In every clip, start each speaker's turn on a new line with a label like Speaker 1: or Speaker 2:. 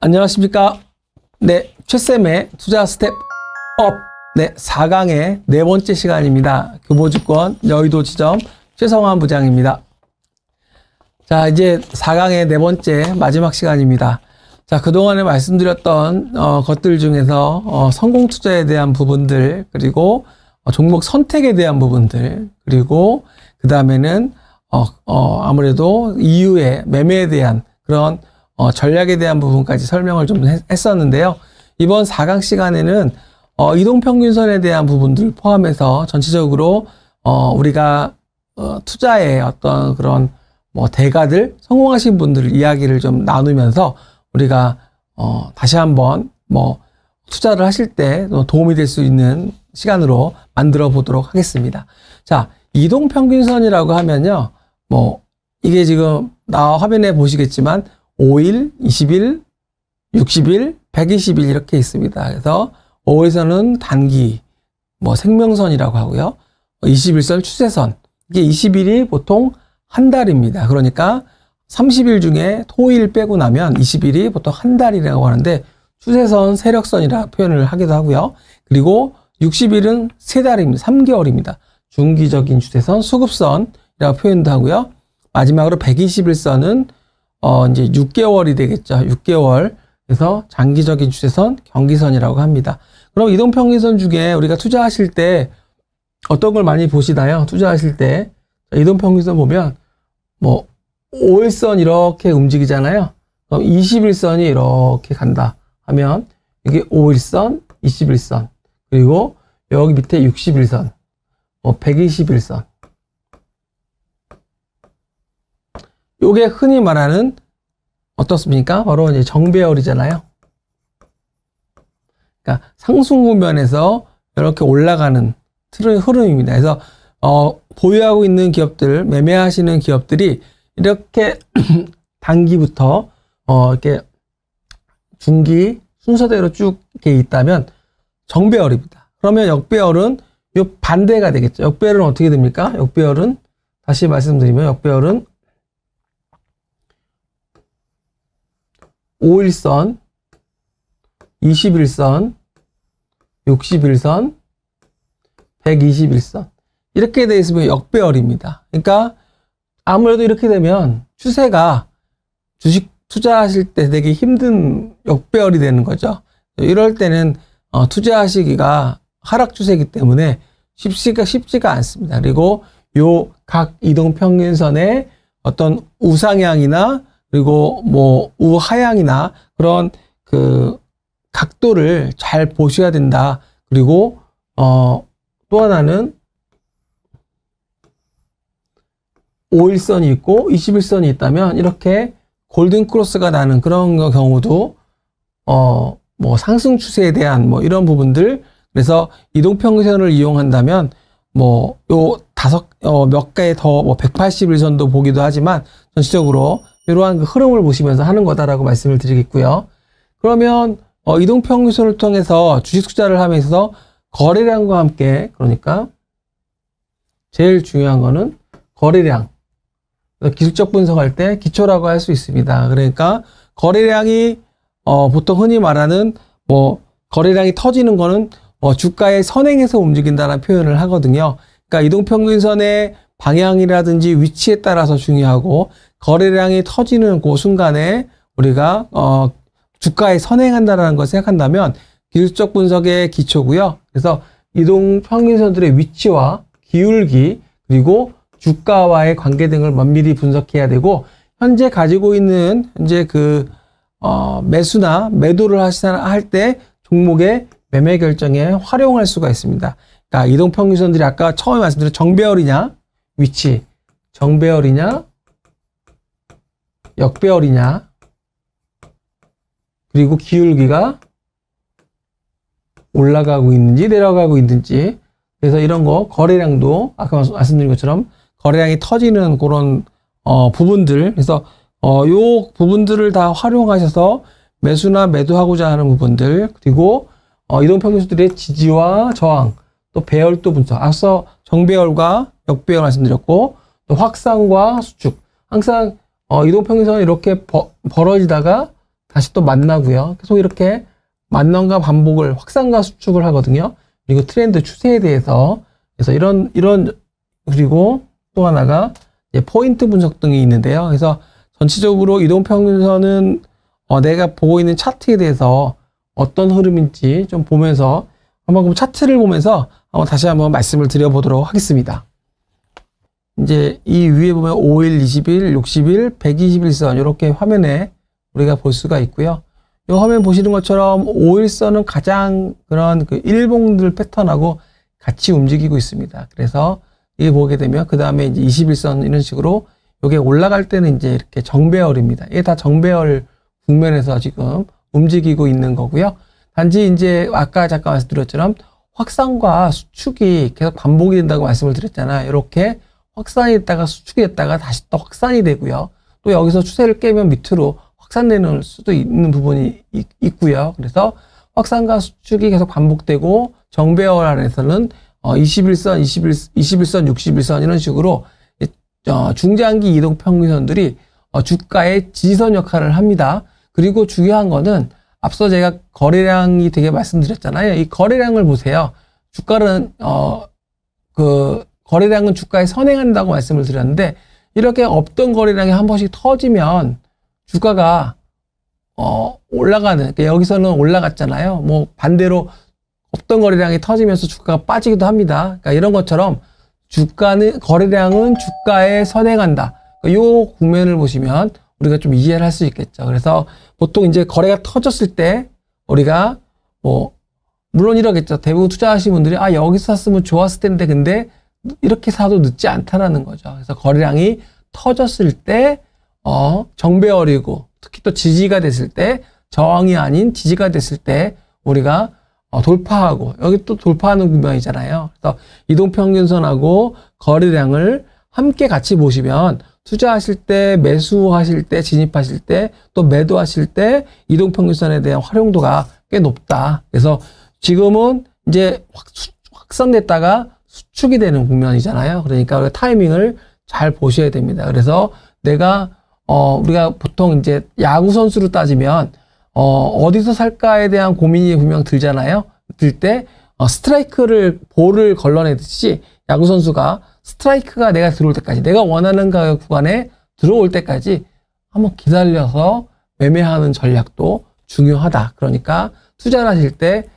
Speaker 1: 안녕하십니까. 네, 최쌤의 투자 스텝 업. 네, 4강의 네 번째 시간입니다. 교보증권 여의도 지점 최성환 부장입니다. 자, 이제 4강의 네 번째 마지막 시간입니다. 자, 그동안에 말씀드렸던 것들 중에서 성공 투자에 대한 부분들, 그리고 종목 선택에 대한 부분들, 그리고 그 다음에는 아무래도 이후에 매매에 대한 그런 전략에 대한 부분까지 설명을 좀 했었는데요. 이번 4강 시간에는 이동평균선에 대한 부분들을 포함해서 전체적으로 우리가 투자의 어떤 그런 대가들, 성공하신 분들 이야기를 좀 나누면서 우리가 다시 한번 투자를 하실 때 도움이 될 수 있는 시간으로 만들어 보도록 하겠습니다. 자, 이동평균선이라고 하면요, 이게 지금 나 화면에 보시겠지만 5일, 20일, 60일, 120일 이렇게 있습니다. 그래서 5일선은 단기, 생명선이라고 하고요. 21선 추세선. 이게 20일이 보통 한 달입니다. 그러니까 30일 중에 토일 빼고 나면 20일이 보통 한 달이라고 하는데 추세선, 세력선이라 표현을 하기도 하고요. 그리고 60일은 세 달입니다. 3개월입니다. 중기적인 추세선, 수급선이라고 표현도 하고요. 마지막으로 120일선은 이제 6개월이 되겠죠. 6개월. 그래서 장기적인 추세선, 경기선이라고 합니다. 그럼 이동평균선 중에 우리가 투자하실 때 어떤 걸 많이 보시나요? 투자하실 때 이동평균선 보면 5일선 이렇게 움직이잖아요. 그럼 21선이 이렇게 간다 하면 이게 5일선, 21선, 그리고 여기 밑에 60일선, 120일선. 요게 흔히 말하는 어떻습니까? 바로 이제 정배열이잖아요. 그러니까 상승국면에서 이렇게 올라가는 흐름입니다. 그래서 보유하고 있는 기업들, 매매하시는 기업들이 이렇게 단기부터 이렇게 중기 순서대로 쭉 이렇게 있다면 정배열입니다. 그러면 역배열은 요 반대가 되겠죠. 역배열은 어떻게 됩니까? 역배열은 다시 말씀드리면 역배열은 5일선, 21선, 60일선, 120일선 이렇게 되어 있으면 역배열입니다. 그러니까 아무래도 이렇게 되면 추세가 주식 투자하실 때 되게 힘든 역배열이 되는 거죠. 이럴 때는 투자하시기가 하락 추세이기 때문에 쉽지가 않습니다. 그리고 요 각 이동평균선의 어떤 우상향이나 그리고 우하향이나 그런 그 각도를 잘 보셔야 된다. 그리고 또 하나는 5일선이 있고 21선이 있다면 이렇게 골든 크로스가 나는 그런 경우도 상승 추세에 대한 이런 부분들, 그래서 이동평균선을 이용한다면 요 몇 개의 더 180일선도 보기도 하지만 전체적으로 이러한 그 흐름을 보시면서 하는 거다라고 말씀을 드리겠고요. 그러면 이동평균선을 통해서 주식 투자를 하면서 거래량과 함께, 그러니까 제일 중요한 거는 거래량. 기술적 분석할 때 기초라고 할 수 있습니다. 그러니까 거래량이 보통 흔히 말하는 거래량이 터지는 거는 주가의 선행에서 움직인다는 표현을 하거든요. 그러니까 이동평균선의 방향이라든지 위치에 따라서 중요하고, 거래량이 터지는 그 순간에 우리가 주가에 선행한다는 것을 생각한다면 기술적 분석의 기초고요. 그래서 이동평균선들의 위치와 기울기, 그리고 주가와의 관계 등을 면밀히 분석해야 되고, 현재 가지고 있는 매수나 매도를 할 때 종목의 매매 결정에 활용할 수가 있습니다. 그러니까 이동평균선들이 아까 처음에 말씀드린 정배열이냐, 위치, 정배열이냐, 역배열이냐, 그리고 기울기가 올라가고 있는지 내려가고 있는지, 그래서 이런 거 거래량도 아까 말씀드린 것처럼 거래량이 터지는 그런 부분들, 그래서 요 부분들을 다 활용하셔서 매수나 매도하고자 하는 부분들, 그리고 이동평균선들의 지지와 저항, 또 배열도 분석, 앞서 정배열과 역배열 말씀드렸고, 또 확산과 수축, 항상 이동평균선은 이렇게 벌어지다가 다시 또 만나고요. 계속 이렇게 만남과 반복을 확산과 수축을 하거든요. 그리고 트렌드 추세에 대해서 그래서 이런 그리고 또 하나가 포인트 분석 등이 있는데요. 그래서 전체적으로 이동평균선은 내가 보고 있는 차트에 대해서 어떤 흐름인지 좀 보면서 한번 그럼 차트를 보면서 다시 한번 말씀을 드려보도록 하겠습니다. 이제 이 위에 보면 5일, 20일, 60일, 120일선 이렇게 화면에 우리가 볼 수가 있고요. 이 화면 보시는 것처럼 5일선은 가장 그런 그 일봉들 패턴하고 같이 움직이고 있습니다. 그래서 이게 보게 되면 그 다음에 이제 21선 이런 식으로 이게 올라갈 때는 이제 이렇게 정배열입니다. 이게 다 정배열 국면에서 지금 움직이고 있는 거고요. 단지 이제 아까 잠깐 말씀드렸처럼 확산과 수축이 계속 반복이 된다고 말씀을 드렸잖아요. 이렇게 확산이 됐다가 수축이 됐다가 다시 또 확산이 되고요. 또 여기서 추세를 깨면 밑으로 확산되는 수도 있는 부분이 있고요. 그래서 확산과 수축이 계속 반복되고 정배열 안에서는 21선, 21선, 61선 이런 식으로 중장기 이동 평균선들이 주가의 지지선 역할을 합니다. 그리고 중요한 거는 앞서 제가 거래량이 되게 말씀드렸잖아요. 이 거래량을 보세요. 주가는 거래량은 주가에 선행한다고 말씀을 드렸는데 이렇게 없던 거래량이 한 번씩 터지면 주가가 올라가는, 그러니까 여기서는 올라갔잖아요. 뭐 반대로 없던 거래량이 터지면서 주가가 빠지기도 합니다. 그러니까 이런 것처럼 거래량은 주가에 선행한다. 그러니까 이 국면을 보시면 우리가 좀 이해를 할 수 있겠죠. 그래서 보통 이제 거래가 터졌을 때 우리가 물론 이러겠죠. 대부분 투자하시는 분들이 여기서 샀으면 좋았을 텐데 근데 이렇게 사도 늦지 않다라는 거죠. 그래서 거래량이 터졌을 때 정배열이고 특히 또 지지가 됐을 때 저항이 아닌 지지가 됐을 때 우리가 돌파하고 여기 또 돌파하는 국면이잖아요. 그래서 이동평균선하고 거래량을 함께 같이 보시면 투자하실 때, 매수하실 때, 진입하실 때, 또 매도하실 때 이동평균선에 대한 활용도가 꽤 높다. 그래서 지금은 이제 확산됐다가 수축이 되는 국면이잖아요. 그러니까 우리가 타이밍을 잘 보셔야 됩니다. 그래서 우리가 보통 이제 야구 선수로 따지면 어디서 살까에 대한 고민이 분명 들잖아요. 들 때 볼을 걸러내듯이 야구 선수가 스트라이크가 내가 들어올 때까지, 내가 원하는 가격 구간에 들어올 때까지 한번 기다려서 매매하는 전략도 중요하다. 그러니까 투자를 하실 때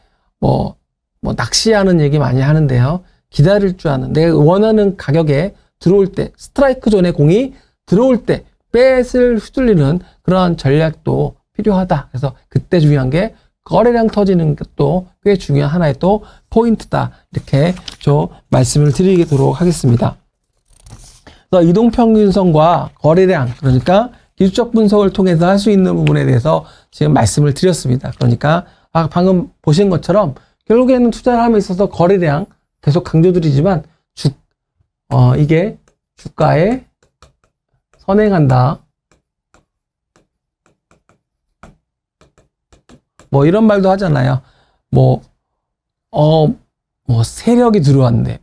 Speaker 1: 낚시하는 얘기 많이 하는데요. 기다릴 줄 아는, 내가 원하는 가격에 들어올 때, 스트라이크 존에 공이 들어올 때 뱃을 휘둘리는 그런 전략도 필요하다. 그래서 그때 중요한 게 거래량 터지는 것도 꽤 중요한 하나의 또 포인트다. 이렇게 좀 말씀을 드리도록 하겠습니다. 그래서 이동평균선과 거래량, 그러니까 기술적 분석을 통해서 할 수 있는 부분에 대해서 지금 말씀을 드렸습니다. 그러니까 방금 보신 것처럼 결국에는 투자를 함에 있어서 거래량 계속 강조드리지만 이게 주가에 선행한다. 이런 말도 하잖아요. 세력이 들어왔네.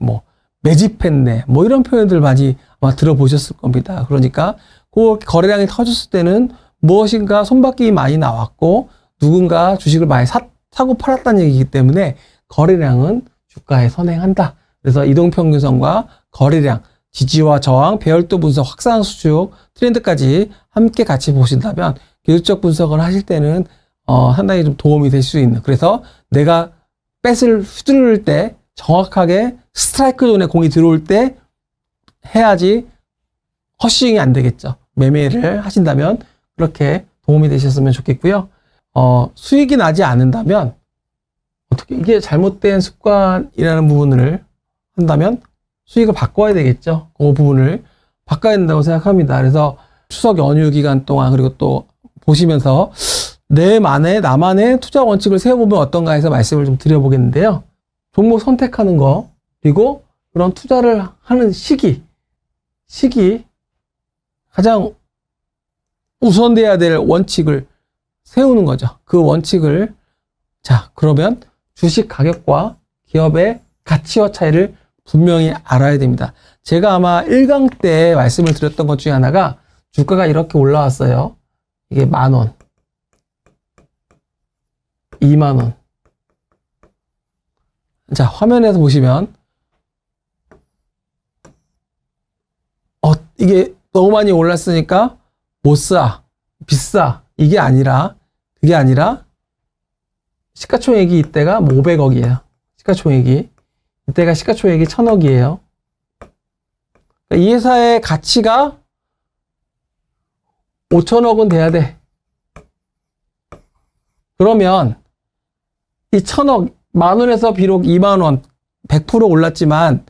Speaker 1: 매집했네. 이런 표현들 많이 아마 들어보셨을 겁니다. 그러니까 그 거래량이 터졌을 때는 무엇인가 손바뀜이 많이 나왔고 누군가 주식을 많이 사고 팔았다는 얘기이기 때문에 거래량은 주가에 선행한다. 그래서 이동평균선과 거래량, 지지와 저항, 배열도 분석, 확산 수축, 트렌드까지 함께 같이 보신다면 기술적 분석을 하실 때는 상당히 좀 도움이 될 수 있는, 그래서 내가 뱃을 휘두를 때 정확하게 스트라이크 존에 공이 들어올 때 해야지 허쉬잉이 안 되겠죠. 매매를 하신다면 그렇게 도움이 되셨으면 좋겠고요. 수익이 나지 않는다면 어떻게, 이게 잘못된 습관이라는 부분을 한다면 수익을 바꿔야 되겠죠. 그 부분을 바꿔야 된다고 생각합니다. 그래서 추석 연휴 기간 동안 그리고 또 보시면서 나만의 투자 원칙을 세워보면 어떤가 해서 말씀을 좀 드려보겠는데요. 종목 선택하는 거, 그리고 그런 투자를 하는 시기 가장 우선돼야 될 원칙을 세우는 거죠. 그 원칙을, 그러면 주식 가격과 기업의 가치와 차이를 분명히 알아야 됩니다. 제가 아마 1강 때 말씀을 드렸던 것 중에 하나가 주가가 이렇게 올라왔어요. 이게 10,000원. 2만원. 자, 화면에서 보시면, 이게 너무 많이 올랐으니까 못 사, 비싸. 그게 아니라, 시가총액이 이때가 500억이에요. 시가총액이. 이때가 시가총액이 1000억이에요. 이 회사의 가치가 5천억은 돼야 돼. 그러면 이 1000억, 만원에서 비록 2만원, 100% 올랐지만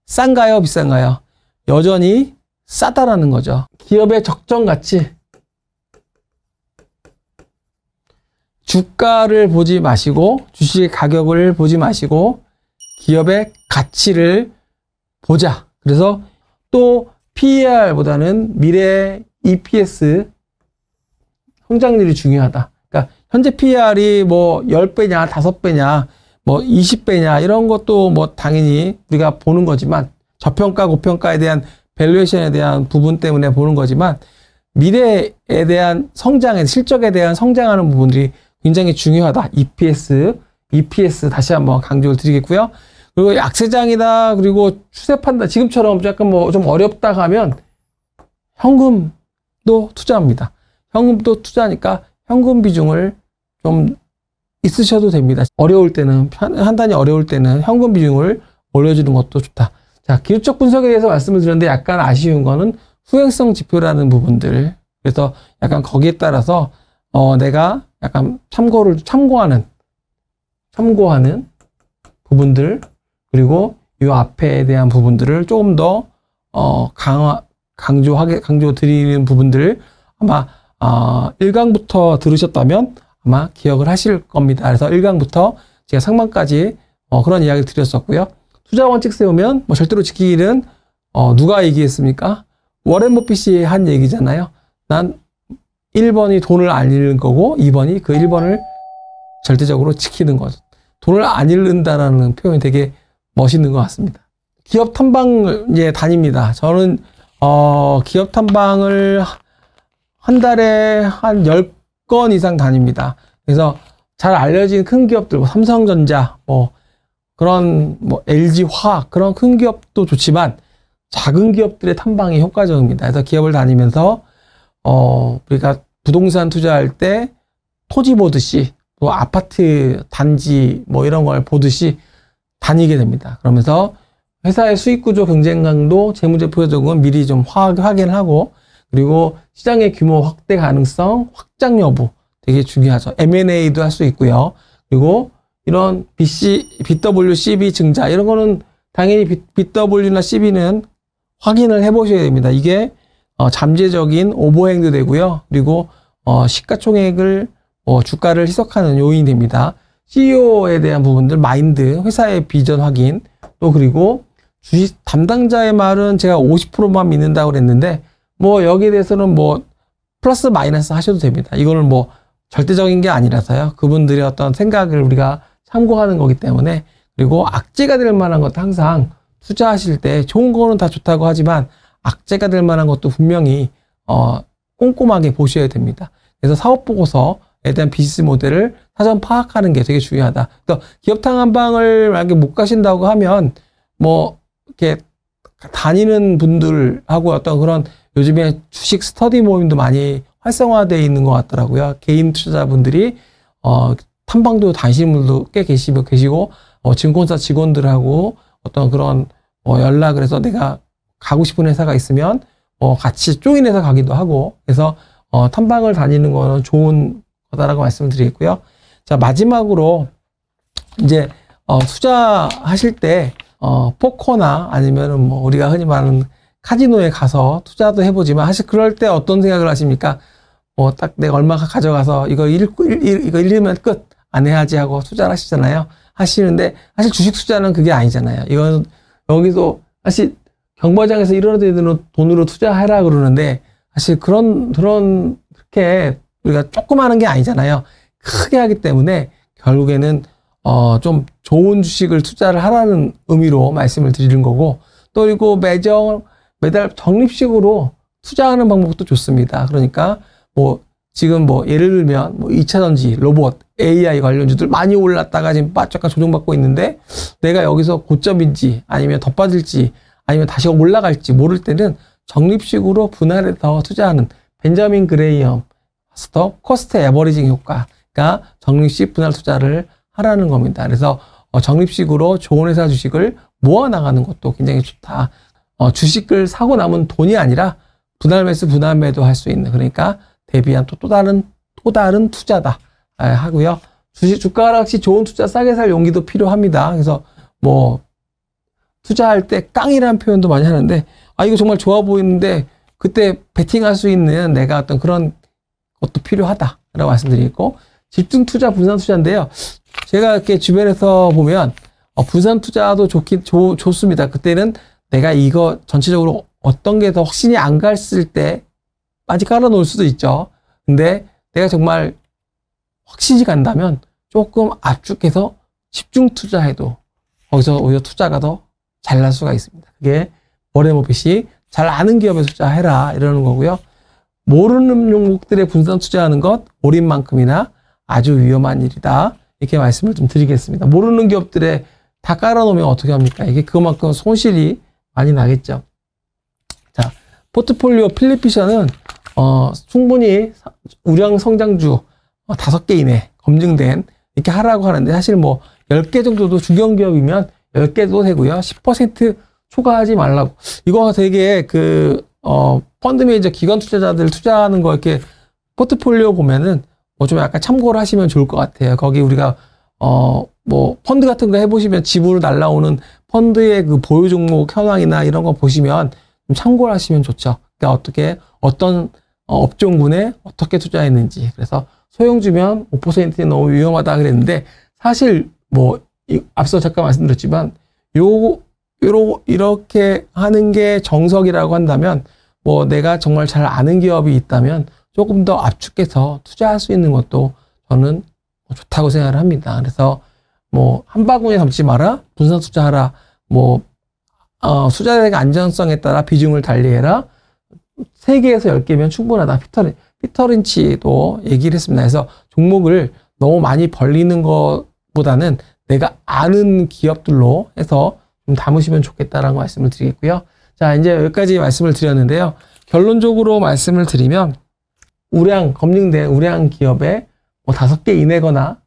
Speaker 1: 싼가요? 비싼가요? 여전히 싸다라는 거죠. 기업의 적정 가치. 주가를 보지 마시고, 주식의 가격을 보지 마시고, 기업의 가치를 보자. 그래서 또 PER보다는 미래 EPS 성장률이 중요하다. 그러니까 현재 PER이 뭐 10배냐, 5배냐, 뭐 20배냐 이런 것도 뭐 당연히 우리가 보는 거지만 저평가, 고평가에 대한 밸류에이션에 대한 부분 때문에 보는 거지만 미래에 대한 성장에, 실적에 대한 성장하는 부분들이 굉장히 중요하다. EPS 다시 한번 강조를 드리겠고요. 그리고 약세장이다. 그리고 추세 판단, 지금처럼 약간 뭐 좀 어렵다 하면 현금도 투자합니다. 현금도 투자하니까 현금 비중을 좀 있으셔도 됩니다. 어려울 때는, 판단이 어려울 때는 현금 비중을 올려주는 것도 좋다. 자, 기술적 분석에 대해서 말씀을 드렸는데 약간 아쉬운 거는 후행성 지표라는 부분들. 그래서 약간 거기에 따라서 내가 약간 참고하는 부분들, 그리고 이 앞에 대한 부분들을 조금 더 강조 드리는 부분들 아마 1강부터 들으셨다면 아마 기억을 하실 겁니다. 그래서 1강부터 제가 상반까지 그런 이야기를 드렸었고요. 투자 원칙 세우면 뭐 절대로 지키기는 누가 얘기했습니까? 워렌 버핏이 한 얘기잖아요. 난 1번이 돈을 안 잃는 거고 2번이 그 1번을 절대적으로 지키는 거죠. 돈을 안 잃는다라는 표현이 되게 멋있는 것 같습니다. 기업 탐방을 이제 다닙니다. 저는 기업 탐방을 한 달에 한 10건 이상 다닙니다. 그래서 잘 알려진 큰 기업들, 뭐 삼성전자, 그런 LG화학 그런 큰 기업도 좋지만 작은 기업들의 탐방이 효과적입니다. 그래서 기업을 다니면서 우리가 부동산 투자할 때 토지 보듯이 또 아파트 단지 뭐 이런 걸 보듯이 다니게 됩니다. 그러면서 회사의 수익 구조, 경쟁 강도, 재무제표 표적은 미리 좀 확인을 하고, 그리고 시장의 규모 확대 가능성, 확장 여부 되게 중요하죠. M&A도 할 수 있고요. 그리고 이런 BW, CB 증자 이런 거는 당연히 BW나 CB는 확인을 해보셔야 됩니다. 이게 잠재적인 오버행도 되고요. 그리고 시가총액을 주가를 희석하는 요인이 됩니다. CEO에 대한 부분들, 마인드, 회사의 비전 확인, 또 그리고 주식 담당자의 말은 제가 50%만 믿는다고 그랬는데 여기에 대해서는 플러스 마이너스 하셔도 됩니다. 이거는 절대적인 게 아니라서요. 그분들의 어떤 생각을 우리가 참고하는 거기 때문에. 그리고 악재가 될 만한 것도 항상 투자하실 때 좋은 거는 다 좋다고 하지만 악재가 될 만한 것도 분명히 꼼꼼하게 보셔야 됩니다. 그래서 사업보고서에 대한 비즈니스 모델을 사전 파악하는 게 되게 중요하다. 그래서 기업 탐방을 만약에 못 가신다고 하면 이렇게 다니는 분들하고 어떤 그런 요즘에 주식 스터디 모임도 많이 활성화되어 있는 것 같더라고요. 개인 투자자분들이 탐방도 다니시는 분들도 꽤 계시고 증권사 직원들하고 어떤 그런 연락을 해서 내가 가고 싶은 회사가 있으면 같이 조인해서 가기도 하고, 그래서 탐방을 다니는 거는 좋은 거다라고 말씀을 드리겠고요. 자, 마지막으로 이제 투자하실 때 포커나 아니면은 우리가 흔히 말하는 카지노에 가서 투자도 해보지만 사실 그럴 때 어떤 생각을 하십니까? 딱 내가 얼마 가져가서 이거 잃으면 끝 안 해야지 하고 투자를 하시잖아요. 하시는데 사실 주식 투자는 그게 아니잖아요. 이건 여기서 사실 경마장에서 이런 돈으로 투자해라 그러는데 사실 그렇게 우리가 조금 하는 게 아니잖아요. 크게 하기 때문에 결국에는 좀 좋은 주식을 투자를 하라는 의미로 말씀을 드리는 거고, 또 그리고 매달 적립식으로 투자하는 방법도 좋습니다. 그러니까 지금 뭐 예를 들면 뭐 2차전지, 로봇, AI 관련주들 많이 올랐다가 지금 약간 조정받고 있는데 내가 여기서 고점인지 아니면 더 빠질지 아니면 다시 올라갈지 모를 때는 적립식으로 분할해서 투자하는 벤자민 그레이엄 마스터 코스트 에버리징 효과가 적립식 분할 투자를 하라는 겁니다. 그래서 적립식으로 좋은 회사 주식을 모아 나가는 것도 굉장히 좋다. 주식을 사고 남은 돈이 아니라 분할 매수, 분할 매도 할 수 있는, 그러니까 대비한 또 다른 투자다 하고요. 주가 하락 시 좋은 투자 싸게 살 용기도 필요합니다. 그래서 뭐 투자할 때 깡이라는 표현도 많이 하는데 이거 정말 좋아 보이는데 그때 베팅할 수 있는 내가 어떤 그런 것도 필요하다라고 말씀드리고, 집중 투자, 분산 투자인데요. 제가 이렇게 주변에서 보면 분산 투자도 좋습니다. 그때는 내가 이거 전체적으로 어떤 게 더 확신이 안 갔을 때 많이 깔아 놓을 수도 있죠. 근데 내가 정말 확신이 간다면 조금 압축해서 집중 투자해도 거기서 오히려 투자가 더 잘 날 수가 있습니다. 그게 워렌 버핏이 잘 아는 기업에 투자해라 이러는 거고요. 모르는 종목들에 분산 투자하는 것 올인만큼이나 아주 위험한 일이다. 이렇게 말씀을 좀 드리겠습니다. 모르는 기업들에 다 깔아놓으면 어떻게 합니까? 이게 그만큼 손실이 많이 나겠죠. 자, 포트폴리오 필리피션은 충분히 우량 성장주 5개 이내 검증된 이렇게 하라고 하는데, 사실 뭐 10개 정도도 중견기업이면 10개도 되고요. 10% 초과하지 말라고. 이거 되게 펀드 매니저 기관 투자자들 투자하는 거 이렇게 포트폴리오 보면은 뭐 좀 약간 참고를 하시면 좋을 것 같아요. 거기 우리가 뭐 펀드 같은 거 해보시면 집으로 날라오는 펀드의 그 보유 종목 현황이나 이런 거 보시면 좀 참고를 하시면 좋죠. 그러니까 어떤 업종군에 어떻게 투자했는지. 그래서 소형주면 5%는 너무 위험하다 그랬는데, 사실 뭐 앞서 잠깐 말씀드렸지만 이렇게 하는 게 정석이라고 한다면, 뭐 내가 정말 잘 아는 기업이 있다면 조금 더 압축해서 투자할 수 있는 것도 저는 좋다고 생각을 합니다. 그래서 뭐 한 바구니에 담지 마라, 분산 투자하라, 뭐 투자액 안전성에 따라 비중을 달리해라, 3개에서 10개면 충분하다. 피터 린치도 얘기를 했습니다. 그래서 종목을 너무 많이 벌리는 것보다는 내가 아는 기업들로 해서 좀 담으시면 좋겠다라는 말씀을 드리겠고요. 자, 이제 여기까지 말씀을 드렸는데요. 결론적으로 말씀을 드리면 검증된 우량 기업에 뭐 5개 이내거나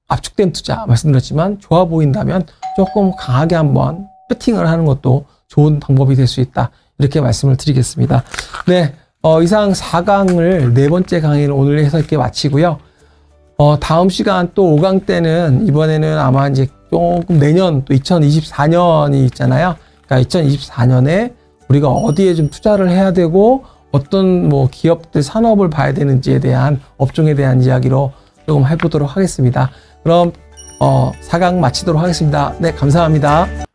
Speaker 1: 압축된 투자 말씀드렸지만, 좋아 보인다면 조금 강하게 한번 배팅을 하는 것도 좋은 방법이 될 수 있다. 이렇게 말씀을 드리겠습니다. 네, 이상 4강을 4번째 강의를 오늘 해서 이렇게 마치고요. 다음 시간 또 5강 때는 이번에는 아마 이제 조금 내년 또 2024년이 있잖아요. 그러니까 2024년에 우리가 어디에 좀 투자를 해야 되고 어떤 뭐 기업들 산업을 봐야 되는지에 대한, 업종에 대한 이야기로 조금 해보도록 하겠습니다. 그럼 4강 마치도록 하겠습니다. 네, 감사합니다.